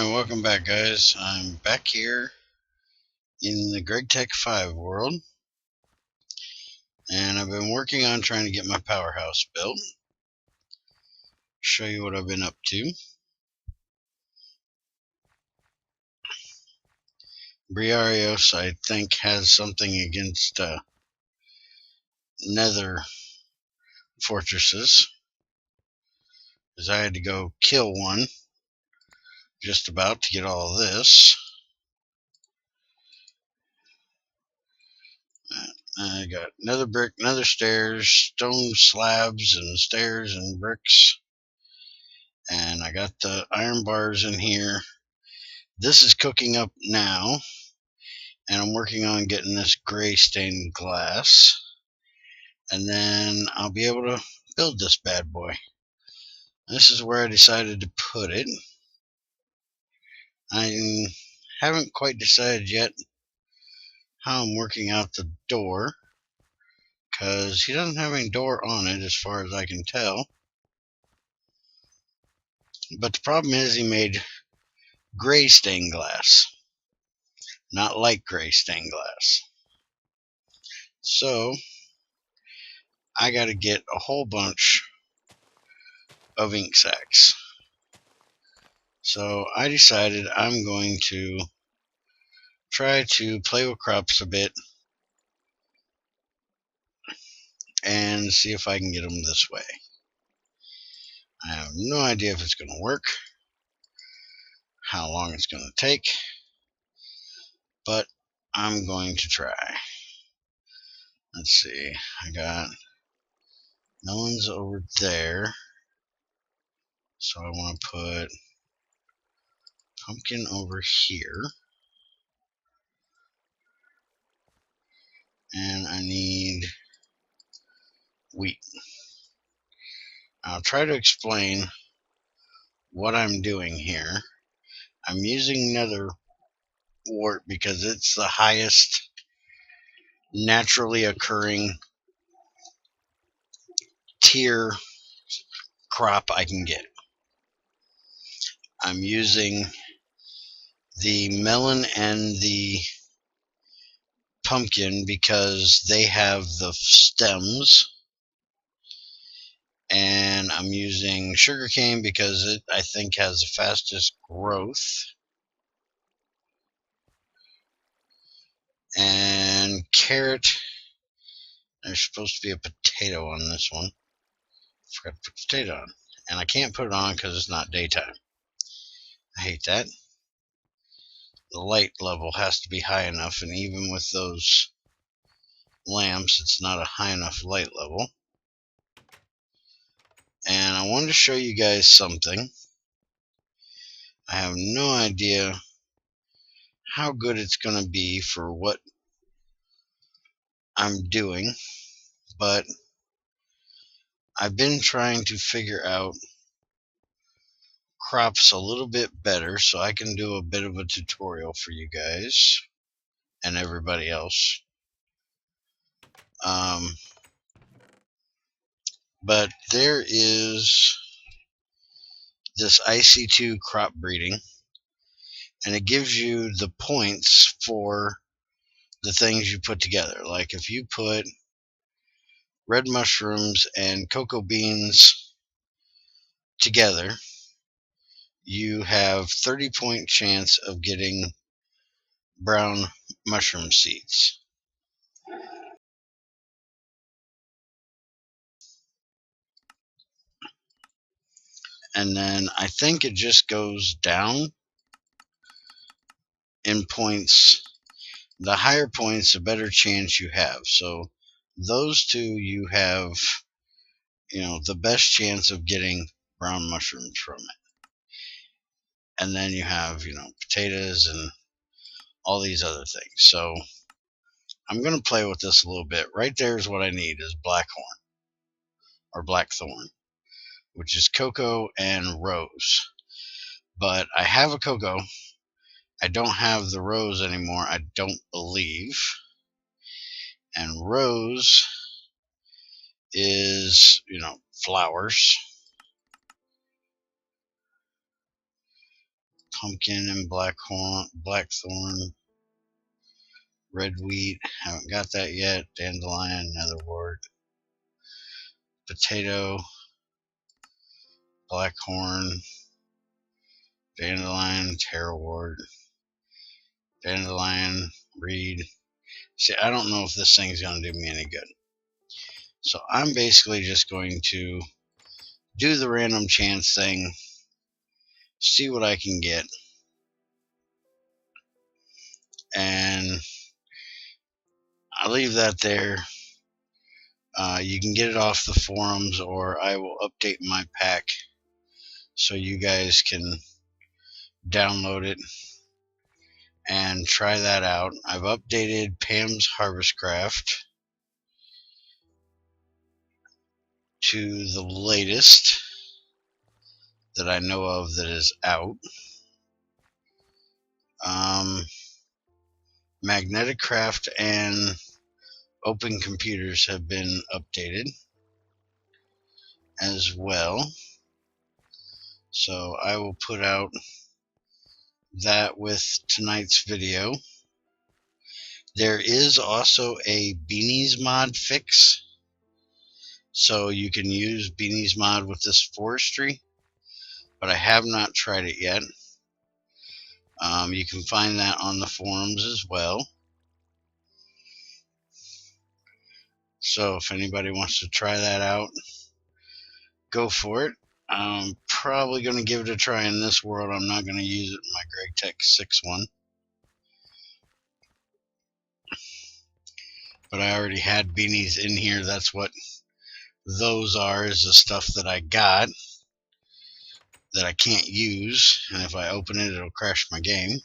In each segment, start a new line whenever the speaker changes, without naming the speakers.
Alright, welcome back, guys. I'm back here in the Gregtech 5 world, and I've been working on trying to get my Powerhouse built. Show you what I've been up to. Briarios, I think, has something against nether fortresses, because I had to go kill one just about to get all of this. I got nether brick, nether stairs, stone slabs and stairs and bricks, and I got the iron bars in here. This is cooking up now, and I'm working on getting this gray stained glass, and then I'll be able to build this bad boy. This is where I decided to put it. I haven't quite decided yet how I'm working out the door, because he doesn't have any door on it as far as I can tell. But the problem is he made gray stained glass, not light gray stained glass. So I got to get a whole bunch of ink sacs. So I decided I'm going to try to play with crops a bit and see if I can get them this way. I have no idea if it's going to work, how long it's going to take, but I'm going to try. Let's see, I got melons over there, so I want to put pumpkin over here, and I need wheat. I'll try to explain what I'm doing here. I'm using nether wart because it's the highest naturally occurring tier crop I can get. I'm using the melon and the pumpkin because they have the stems, and I'm using sugarcane because it, I think, has the fastest growth, and carrot. There's supposed to be a potato on this one. Forgot to put the potato on, and I can't put it on because it's not daytime. I hate that. The light level has to be high enough, and even with those lamps, it's not a high enough light level. And I wanted to show you guys something. I have no idea how good it's going to be for what I'm doing, but I've been trying to figure out crops a little bit better so I can do a bit of a tutorial for you guys and everybody else. But there is this IC2 crop breeding, and it gives you the points for the things you put together. Like if you put red mushrooms and cocoa beans together, you have 30-point chance of getting brown mushroom seeds. And then I think it just goes down in points. The higher points, the better chance you have. So those two, you have, the best chance of getting brown mushrooms from it. And then you have, potatoes and all these other things. So I'm going to play with this a little bit. Right there is what I need, is blackhorn or blackthorn, which is cocoa and rose. But I have a cocoa. I don't have the rose anymore, I don't believe. And rose is, flowers. pumpkin and blackthorn, red wheat, haven't got that yet, dandelion, netherwort, potato, blackhorn, dandelion, tarrowwort, dandelion, reed. See, I don't know if this thing's going to do me any good. So I'm basically just going to do the random chance thing, see what I can get, and I'll leave that there. You can get it off the forums, or I will update my pack so you guys can download it and try that out. I've updated Pam's Harvestcraft to the latest that I know of that is out. Magnetic Craft and Open Computers have been updated as well. So I will put out that with tonight's video. There is also a Beanies mod fix, so you can use Beanies mod with this forestry, but I have not tried it yet. You can find that on the forums as well. So if anybody wants to try that out, go for it. I'm probably going to give it a try in this world. I'm not going to use it in my Gregtech 6 one. But I already had beanies in here. That's what those are, is the stuff that I got that I can't use. And if I open it, it'll crash my game.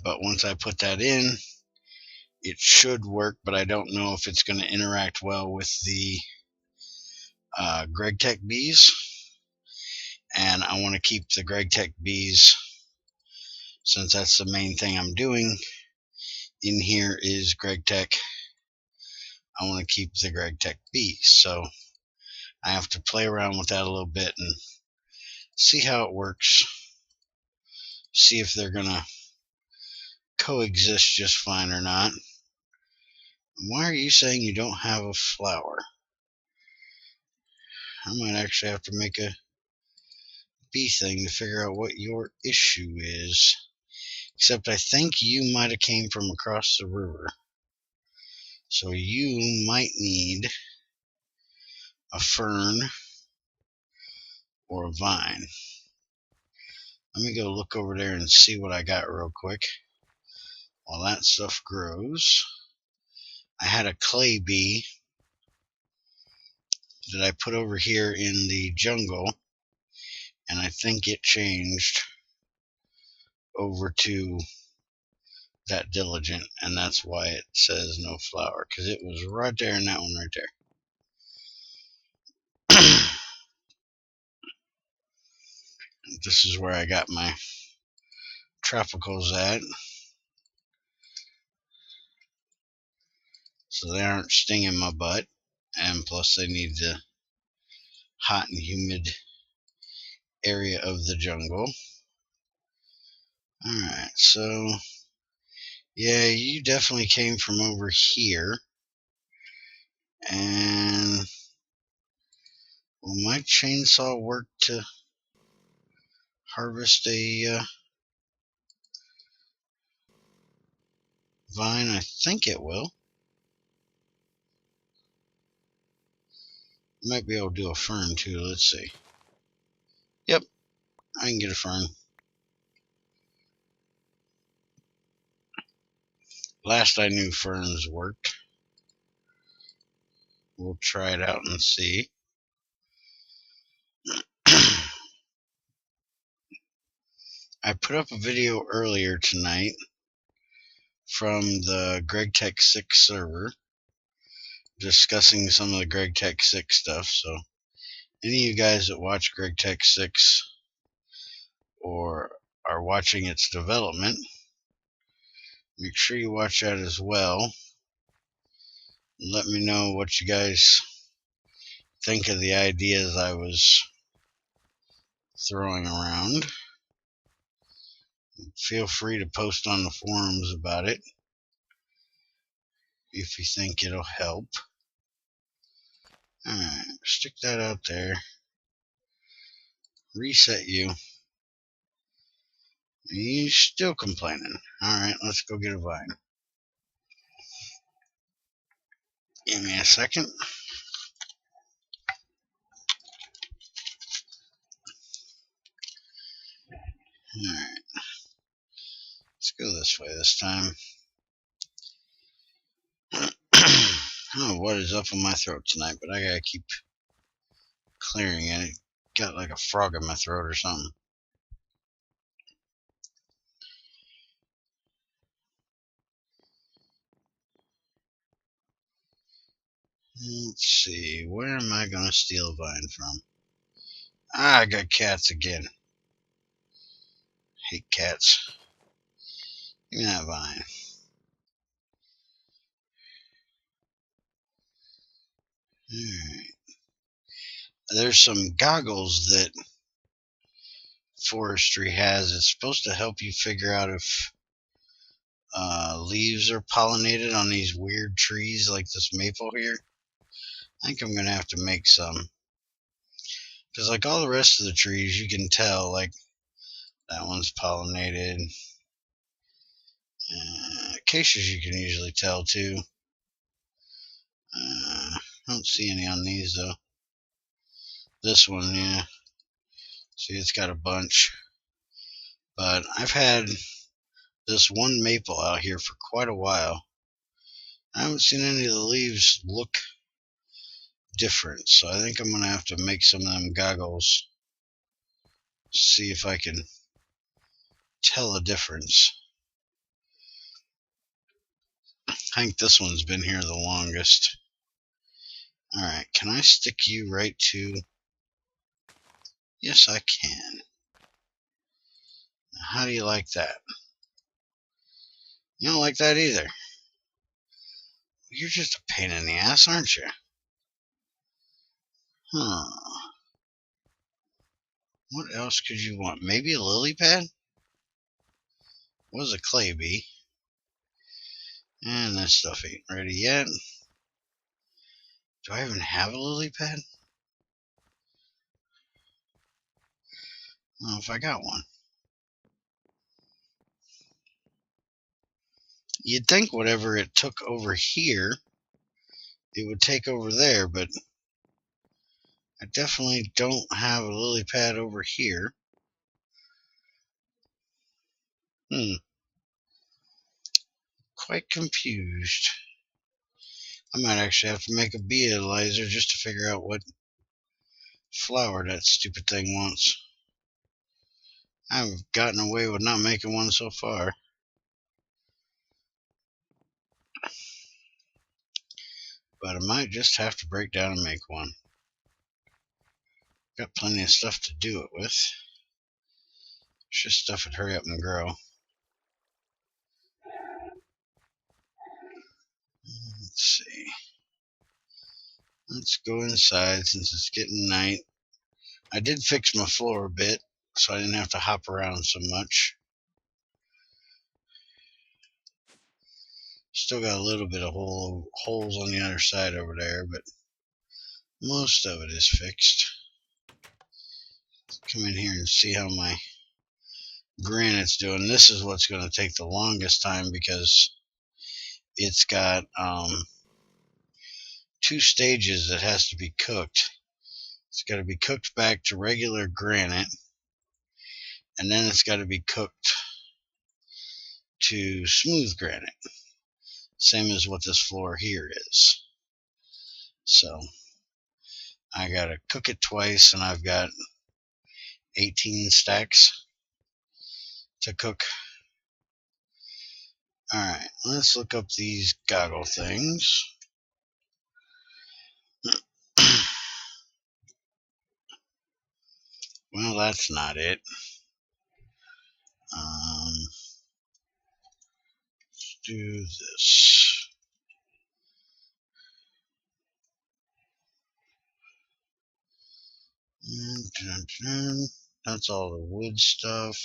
But once I put that in, it should work, but I don't know if it's going to interact well with the Gregtech bees. And I want to keep the Gregtech bees, since that's the main thing I'm doing. In here is Gregtech. I want to keep the Gregtech bees, so I have to play around with that a little bit and see how it works. See if they're gonna coexist just fine or not. Why are you saying you don't have a flower? I might actually have to make a bee thing to figure out what your issue is. Except I think you might have came from across the river. So you might need a fern or a vine. Let me go look over there and see what I got real quick while that stuff grows. I had a clay bee that I put over here in the jungle, and I think it changed over to that diligent, and that's why it says no flower, because it was right there in that one right there. This is where I got my tropicals at, so they aren't stinging my butt, and plus they need the hot and humid area of the jungle. Alright, so yeah, you definitely came from over here. And will my chainsaw work to harvest a vine? I think it will. Might be able to do a fern too. Let's see. Yep, I can get a fern. Last I knew, ferns worked. We'll try it out and see. I put up a video earlier tonight from the Gregtech 6 server discussing some of the Gregtech 6 stuff. So any of you guys that watch Gregtech 6 or are watching its development, make sure you watch that as well. Let me know what you guys think of the ideas I was throwing around. Feel free to post on the forums about it if you think it'll help. Alright, stick that out there. Reset you. You're still complaining. Alright, let's go get a vine. Give me a second. Alright, let's go this way this time. I don't know what is up in my throat tonight, but I gotta keep clearing it. It got like a frog in my throat or something. Let's see, where am I gonna steal a vine from? Ah, I got cats again. Hate cats. Give me that vine. Alright. There's some goggles that forestry has. It's supposed to help you figure out if leaves are pollinated on these weird trees like this maple here. I think I'm gonna have to make some, because like all the rest of the trees you can tell, like that one's pollinated. Acacias you can usually tell too. I don't see any on these though. This one, yeah, see, it's got a bunch. But I've had this one maple out here for quite a while. I haven't seen any of the leaves look different, so I think I'm gonna have to make some of them goggles, see if I can tell a difference. I think this one's been here the longest. Alright, can I stick you right to... Yes, I can. How do you like that? You don't like that either. You're just a pain in the ass, aren't you? Huh. What else could you want? Maybe a lily pad? What does a clay be? And this stuff ain't ready yet. Do I even have a lily pad? I don't know if I got one. You'd think whatever it took over here, it would take over there, but I definitely don't have a lily pad over here. Quite confused. I might actually have to make a bee analyzer just to figure out what flower that stupid thing wants. I've gotten away with not making one so far. But I might just have to break down and make one. Got plenty of stuff to do it with. It's just stuff would hurry up and grow. Let's see. Let's go inside since it's getting night. I did fix my floor a bit, so I didn't have to hop around so much. Still got a little bit of holes on the other side over there, but most of it is fixed. Let's come in here and see how my granite's doing. This is what's going to take the longest time because it's got 2 stages that has to be cooked. It's got to be cooked back to regular granite, and then it's got to be cooked to smooth granite, same as what this floor here is. So I gotta cook it twice, and I've got 18 stacks to cook. Alright, let's look up these goggle things. Well, that's not it. Let's do this. That's all the wood stuff.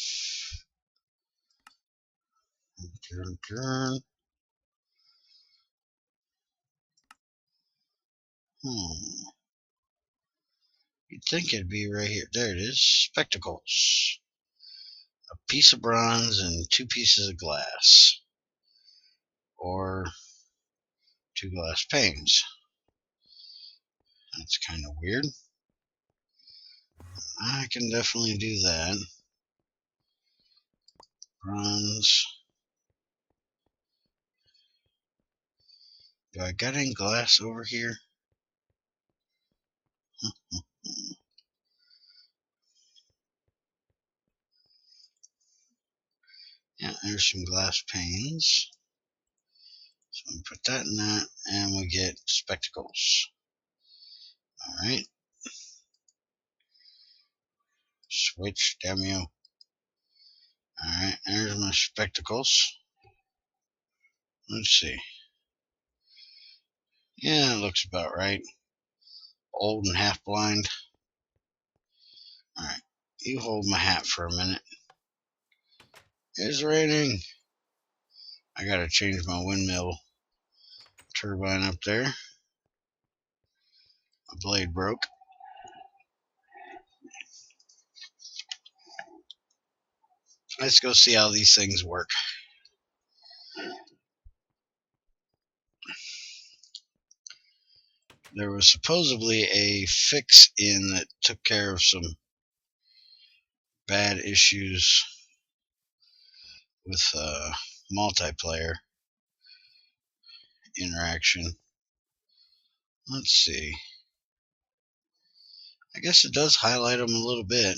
You'd think it'd be right here. There it is. Spectacles. A piece of bronze and 2 pieces of glass. Or 2 glass panes. That's kind of weird. I can definitely do that. Bronze. Do I got any glass over here? Yeah, there's some glass panes. So we put that in that, and we get spectacles. Alright. Switch, damn you. Alright, there's my spectacles. Let's see. Yeah, it looks about right. Old and half blind. Alright, you hold my hat for a minute. It's raining. I gotta change my windmill turbine up there. My blade broke. Let's go see how these things work. There was supposedly a fix in that took care of some bad issues with multiplayer interaction. Let's see. I guess it does highlight them a little bit.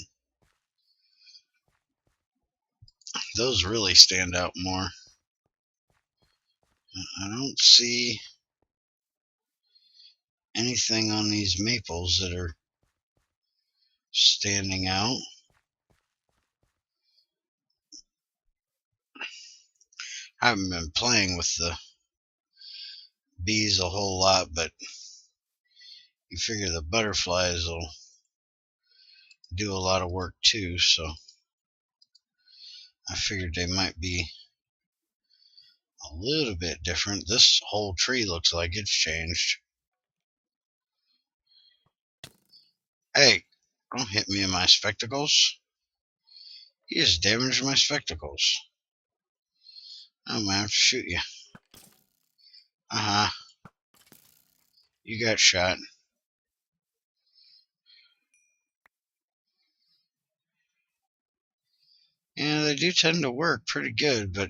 Those really stand out more. I don't see anything on these maples that are standing out. I haven't been playing with the bees a whole lot, but you figure the butterflies will do a lot of work too, so I figured they might be a little bit different. This whole tree looks like it's changed. Hey, don't hit me in my spectacles. You just damaged my spectacles. I'm gonna have to shoot you. You got shot. Yeah, they do tend to work pretty good, but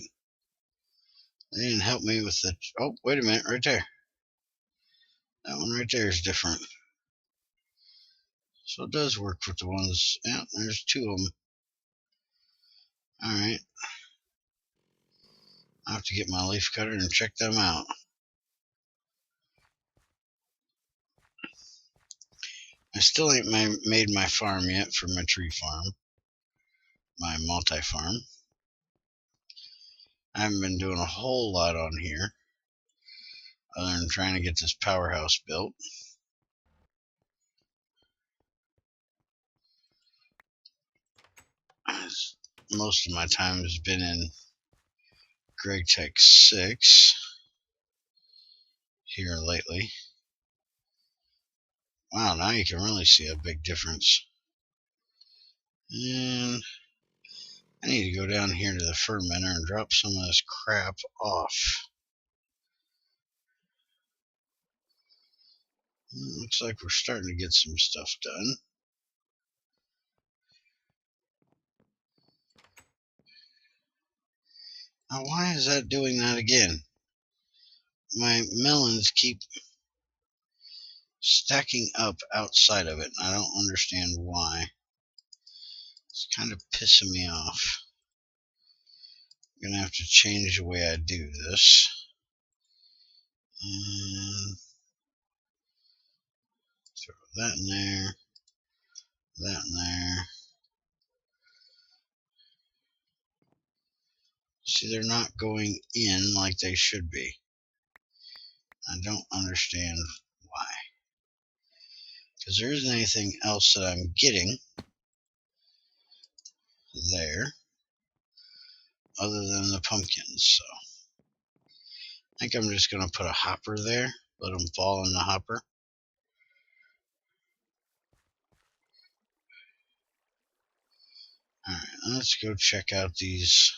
they didn't help me with the... Oh, wait a minute, right there. That one right there is different. So it does work with the ones... Yeah, there's 2 of them. Alright. I'll have to get my leaf cutter and check them out. I still ain't made my farm yet for my tree farm. My multi-farm. I haven't been doing a whole lot on here, other than trying to get this powerhouse built. Most of my time has been in Gregtech 6 here lately. Wow, now you can really see a big difference. And I need to go down here to the fermenter and drop some of this crap off. Looks like we're starting to get some stuff done. Now, why is that doing that again? My melons keep stacking up outside of it, and I don't understand why. It's kind of pissing me off. I'm gonna have to change the way I do this. And throw that in there, that in there. See, they're not going in like they should be. I don't understand why. Because there isn't anything else that I'm getting there other than the pumpkins. So I think I'm just going to put a hopper there, let them fall in the hopper. Alright, let's go check out these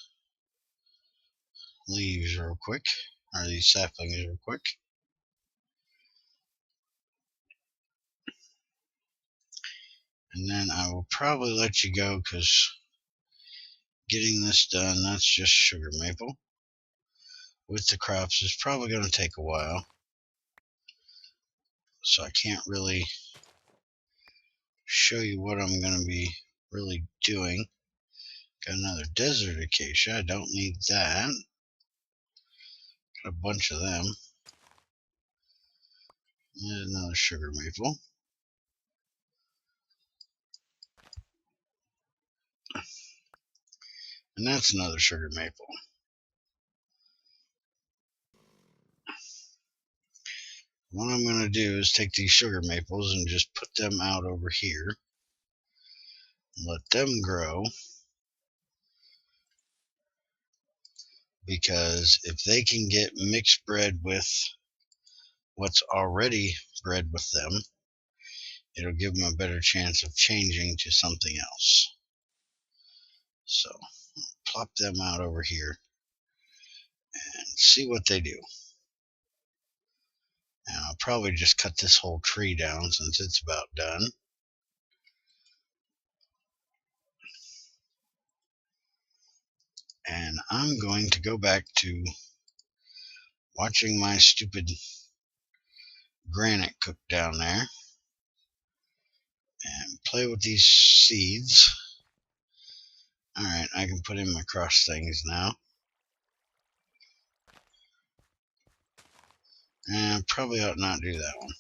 leaves real quick, or these saplings real quick. And then I will probably let you go because getting this done, that's just sugar maple. With the crops is probably going to take a while. So I can't really show you what I'm going to be really doing. Got another desert acacia. I don't need that. Got a bunch of them. And another sugar maple. And that's another sugar maple. What I'm going to do is take these sugar maples and just put them out over here. Let them grow. Because if they can get mixed bred with what's already bred with them, it'll give them a better chance of changing to something else. So plop them out over here and see what they do. And I'll probably just cut this whole tree down since it's about done. And I'm going to go back to watching my stupid granite cook down there and play with these seeds. Alright, I can put in my cross things now. And probably ought not do that one.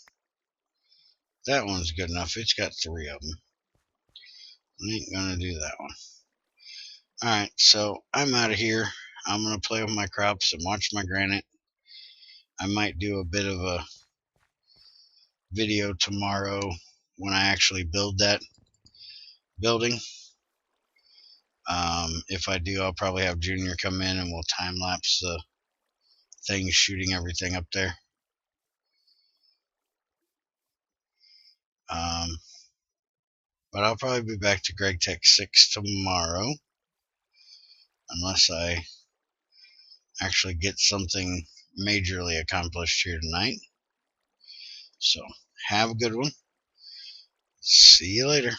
That one's good enough. It's got 3 of them. I ain't gonna do that one. Alright, so I'm out of here. I'm gonna play with my crops and watch my granite. I might do a bit of a video tomorrow when I actually build that building. If I do, I'll probably have Junior come in and we'll time lapse the thing shooting everything up there. But I'll probably be back to Gregtech 6 tomorrow, unless I actually get something majorly accomplished here tonight. So have a good one. See you later.